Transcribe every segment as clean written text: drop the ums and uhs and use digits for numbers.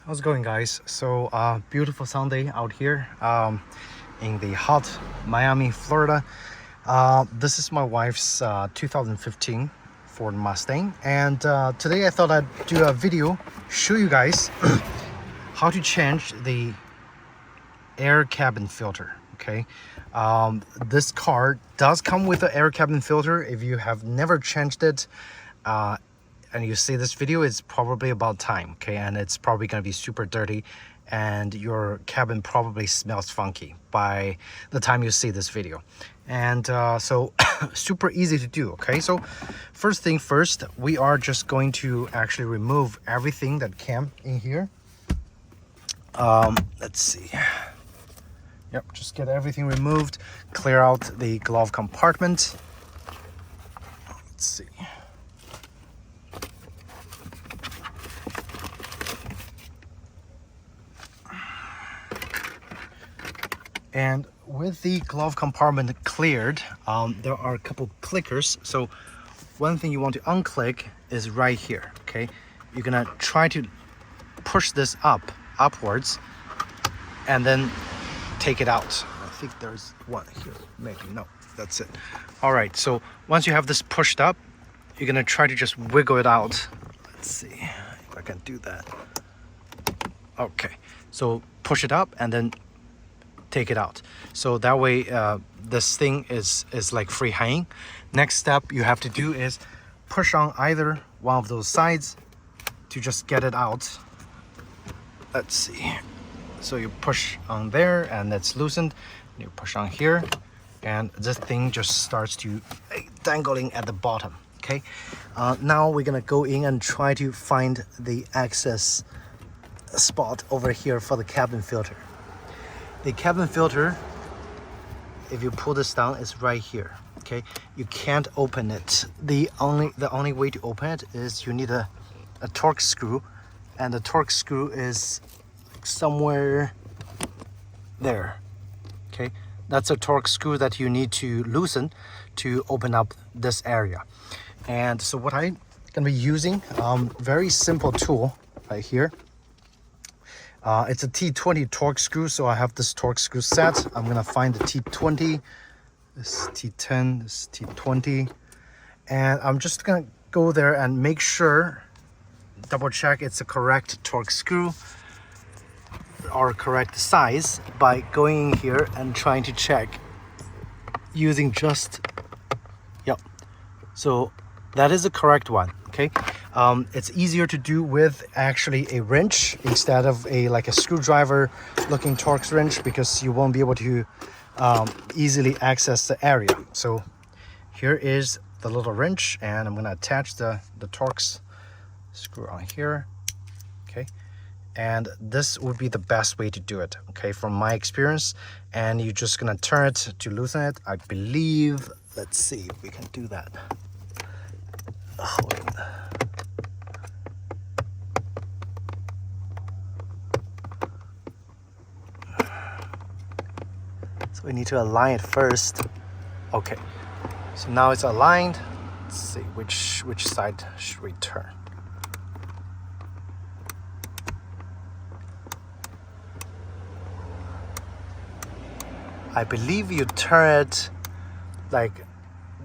How's it going, guys? So beautiful Sunday out here in the hot Miami, Florida. This is my wife's 2015 Ford Mustang, and today I thought I'd do a video show you guys how to change the air cabin filter. Okay, this car does come with an air cabin filter. If you have never changed it and you see this video, it's probably about time. Okay, and it's probably going to be super dirty and your cabin probably smells funky by the time you see this video. And so super easy to do. Okay, so first thing first, we are just going to actually remove everything that came in here. Let's see. Yep, just get everything removed, clear out the glove compartment. Let's see. And with the glove compartment cleared, there are a couple clickers. So one thing you want to unclick is right here. Okay, you're gonna try to push this upwards, and then take it out. I think there's one here, maybe. No, that's it. All right, so once you have this pushed up, you're gonna try to just wiggle it out. Let's see if I can do that. Okay, so push it up and then take it out. So that way this thing is like free hanging. Next step you have to do is push on either one of those sides to just get it out. Let's see. So you push on there and it's loosened. You push on here and this thing just starts to dangling at the bottom. Okay, now we're gonna go in and try to find the access spot over here for the cabin filter. The cabin filter, if you pull this down, is right here. Okay, you can't open it. The only way to open it is you need a torque screw, and the torque screw is somewhere there. Okay, that's a torque screw that you need to loosen to open up this area. And so what I'm gonna be using, very simple tool right here. It's a T20 torque screw, so I have this torque screw set. I'm gonna find the T20, this T10, this T20, and I'm just gonna go there and make sure, double check it's a correct torque screw or correct size by going in here and trying to check using just, yep. So that is the correct one. Okay, it's easier to do with actually a wrench instead of like a screwdriver looking torque wrench, because you won't be able to easily access the area. So here is the little wrench, and I'm going to attach the torque screw on here. Okay, and this would be the best way to do it, okay, from my experience. And you're just going to turn it to loosen it, I believe. Let's see if we can do that. So we need to align it first. Okay, so now it's aligned. Let's see which side should we turn. I believe you turn it like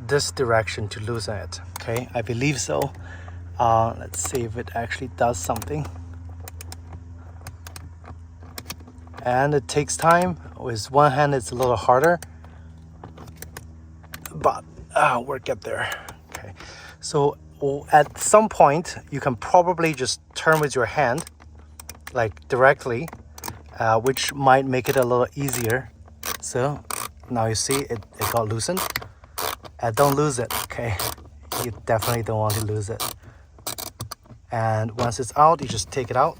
this direction to loosen it. Okay, I believe so. Let's see if it actually does something. And it takes time. With one hand it's a little harder, but we'll get there. Okay, so at some point you can probably just turn with your hand, like directly, which might make it a little easier. So now you see it got loosened. Don't lose it, okay? You definitely don't want to lose it. And once it's out, you just take it out,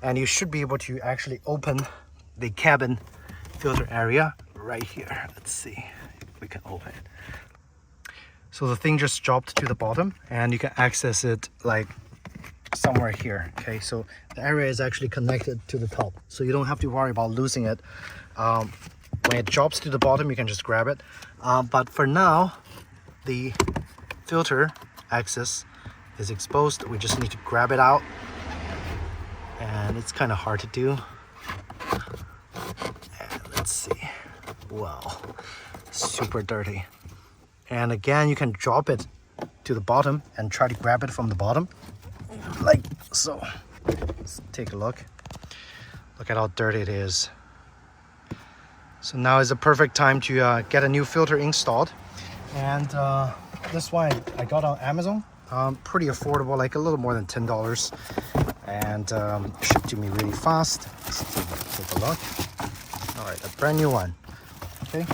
and you should be able to actually open the cabin filter area right here. Let's see if we can open it. So the thing just dropped to the bottom, and you can access it like somewhere here. Okay, so the area is actually connected to the top, so you don't have to worry about losing it. When it drops to the bottom, you can just grab it. But for now, the filter access is exposed. We just need to grab it out and it's kind of hard to do. And let's see. Wow, super dirty. And again, you can drop it to the bottom and try to grab it from the bottom, like so. Let's take a look. Look at how dirty it is. So now is the perfect time to get a new filter installed. And this one I got on Amazon. Pretty affordable, like a little more than $10. And shipped to me really fast. Let's take a look. All right, a brand new one. Okay.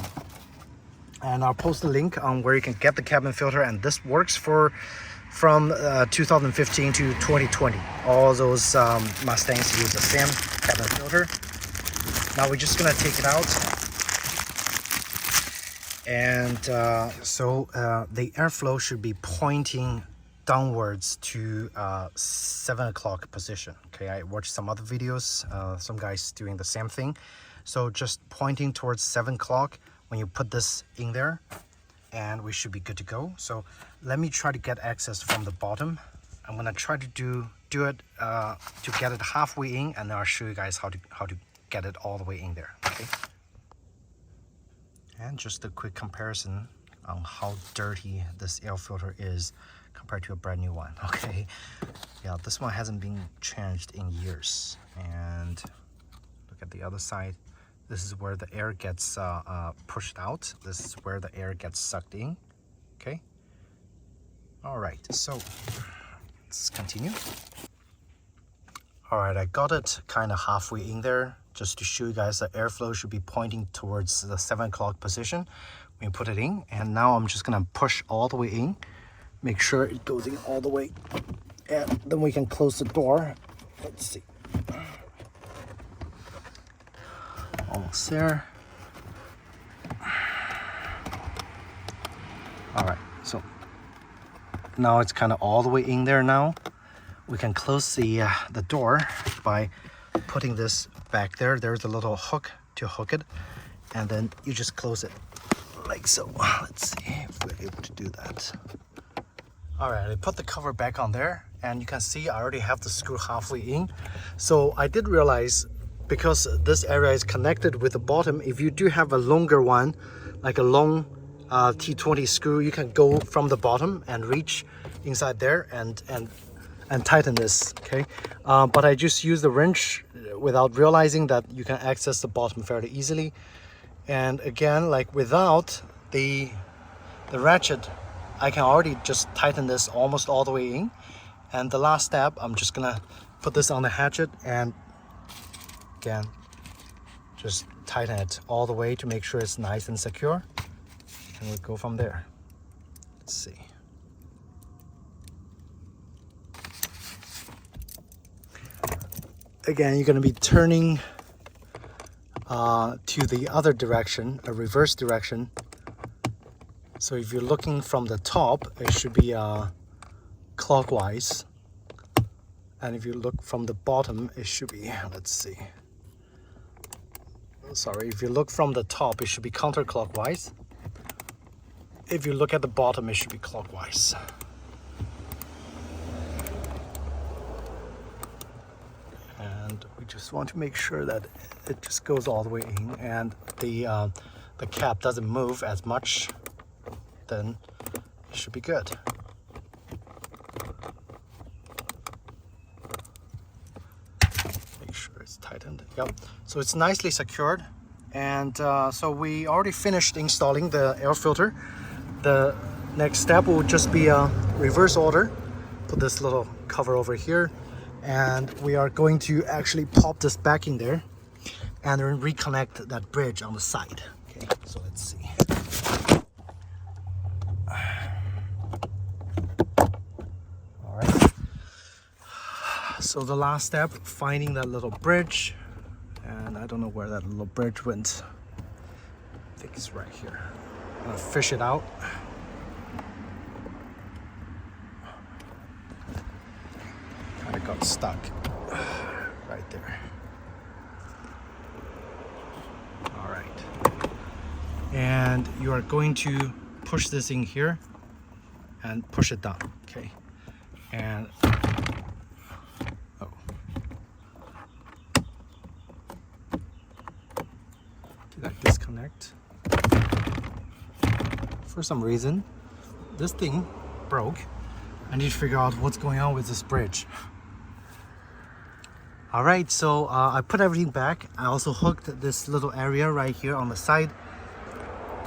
And I'll post a link on where you can get the cabin filter, and this works from 2015 to 2020. All those Mustangs use the same cabin filter. Now we're just gonna take it out, and the airflow should be pointing downwards to 7 o'clock position. Okay, I watched some other videos, some guys doing the same thing. So just pointing towards 7 o'clock when you put this in there, and we should be good to go. So let me try to get access from the bottom. I'm gonna try to do it to get it halfway in, and then I'll show you guys how to get it all the way in there. Okay. And just a quick comparison on how dirty this air filter is compared to a brand new one. Okay. Yeah, this one hasn't been changed in years. And look at the other side. This is where the air gets pushed out. This is where the air gets sucked in. Okay. All right, so let's continue. All right, I got it kind of halfway in there, just to show you guys that airflow should be pointing towards the 7 o'clock position when you put it in. And now I'm just gonna push all the way in, make sure it goes in all the way, and then we can close the door. Let's see. Almost there. All right, so now it's kind of all the way in there. Now we can close the door by putting this back there. There's a little hook to hook it, and then you just close it like so. Let's see if we're able to do that. All right, I put the cover back on there, and you can see I already have the screw halfway in. So I did realize, because this area is connected with the bottom, if you do have a longer one, like a long T20 screw, you can go from the bottom and reach inside there and tighten this. Okay, but I just use the wrench without realizing that you can access the bottom fairly easily. And again, like without the ratchet, I can already just tighten this almost all the way in. And the last step, I'm just gonna put this on the hatchet and again just tighten it all the way to make sure it's nice and secure, and we'll go from there. Let's see. Again, you're going to be turning to the other direction, a reverse direction. So if you're looking from the top, it should be clockwise, and if you look from the bottom, it should be, let's see, sorry, if you look from the top, it should be counterclockwise. If you look at the bottom, it should be clockwise. And we just want to make sure that it just goes all the way in, and the cap doesn't move as much. Then it should be good. Make sure it's tightened. Yep. So it's nicely secured, and so we already finished installing the air filter. The next step will just be a reverse order. Put this little cover over here, and we are going to actually pop this back in there and then reconnect that bridge on the side. Okay, so let's see. All right. So the last step, finding that little bridge, and I don't know where that little bridge went. I think it's right here. I'm gonna fish it out. Kind of got stuck right there. All right. And you are going to push this in here and push it down, okay? And disconnect. For some reason, this thing broke. I need to figure out what's going on with this bridge. All right, so I put everything back. I also hooked this little area right here on the side.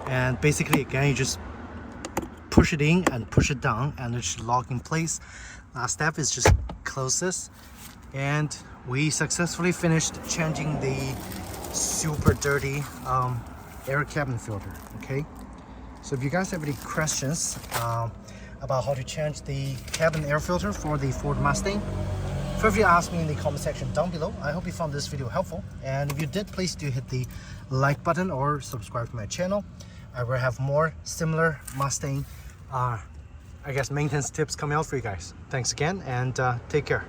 And basically, again, you just push it in and push it down and it should lock in place. Last step is just close this. And we successfully finished changing the super dirty air cabin filter, okay? So if you guys have any questions about how to change the cabin air filter for the Ford Mustang, feel free to ask me in the comment section down below. I hope you found this video helpful. And if you did, please do hit the like button or subscribe to my channel. I will have more similar Mustang, I guess, maintenance tips coming out for you guys. Thanks again, and take care.